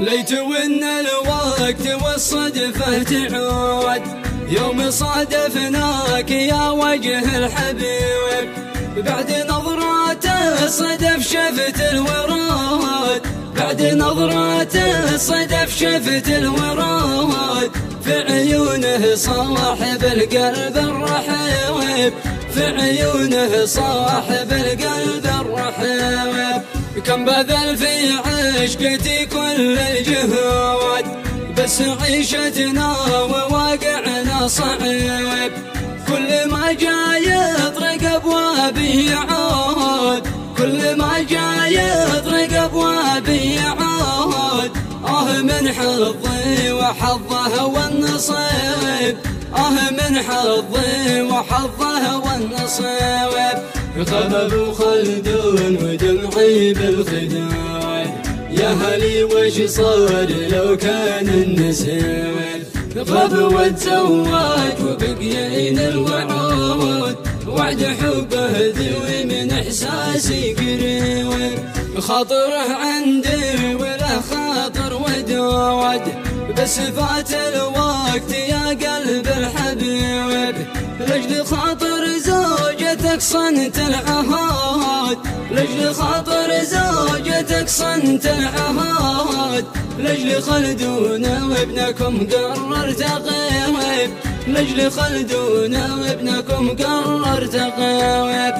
ليت وإن الوقت والصدفة تعود يوم صادفناك يا وجه الحبيب. بعد نظرات الصدف شفت الورود، بعد نظرات الصدف شفت الورود، في عيونه صاحب القلب الرحيب، في عيونه صاحب القلب الرحيب. كم بذل في عشقتي كل الجهود، بس عيشتنا وواقعنا صعيب. كل ما جاي يطرق ابوابي يعود، كل ما جاي يطرق ابوابي يعود. من حظي وحظه والنصيب، من حظي وحظه والنصيب. غاب ابو خلدون ودمعي بالخدود، يا هلي وش صار لو كان النسيب. غاب وتزوج وبقينا الوعود، وعد حبه ذوي من احساسي قريب. خاطره عندي ولا خاطر ودود، بس فات الوقت يا قلب الحبيب. لاجل خاطر زوجتك صنت العهود، لاجل خاطر زوجتك صنت العهود. لاجل خلدون وابنكم قررت اغيب، لاجل خلدون وابنكم قررت اغيب.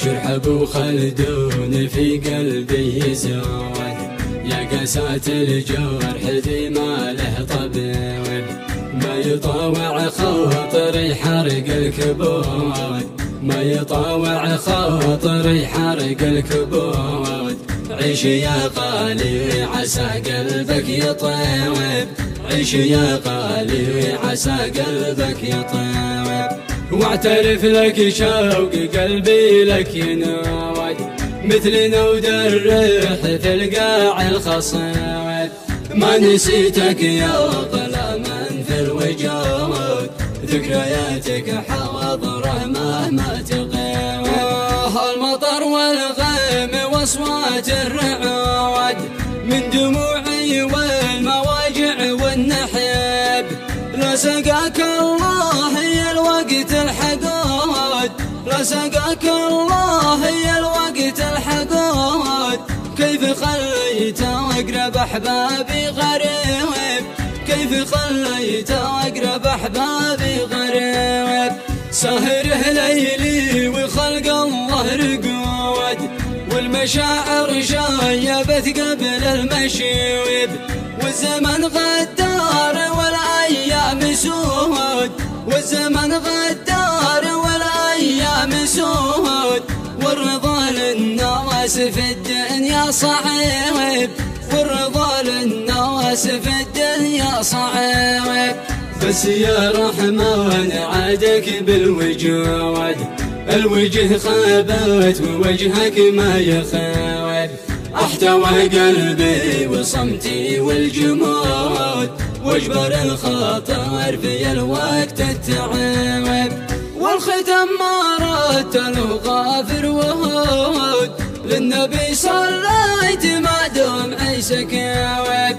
جرح ابو خلدون في قلبي يزود، يا قساة الجرح ذي ما له طبيب. ما يطاوع خاطري حرق الكبود، ما يطاوع خاطري حرق الكبود. عيش يا غالي عسى قلبك يطيب، عيش يا غالي عسى قلبك يطيب. واعترف لك شوق قلبي لك ينود، مثل نود الريح في القاع الخصيب. ما نسيتك يا ظلاما في الوجود، ذكرياتك حواضره مهما تغيب. المطر والغيم واصوات الرعود، من دموعي والمواجع والنحيب. لا سقاك الله يا الوقت الحقود، لا سقاك الله يا الوقت الحقود. كيف خليت اقرب احبابي غريب، كيف خليت اقرب احبابي غريب. سهره ليلي وخلق الله رقود، والمشاعر شايبت قبل المشيب. والزمن غدار والايام سود، والزمن غدار والايام سود. والرضا للناس في الدنيا صعيب، والرضا للناس في الدنيا صعيب. بس يا رحمن عادك بالوجود، الوجه خابت ووجهك ما يخاوب. احتوى قلبي وصمتي والجمود، واجبر الخاطر في الوقت التعب. والختم ما ردت له غافر وهود، للنبي صليت ما دام عيسك يا ويب.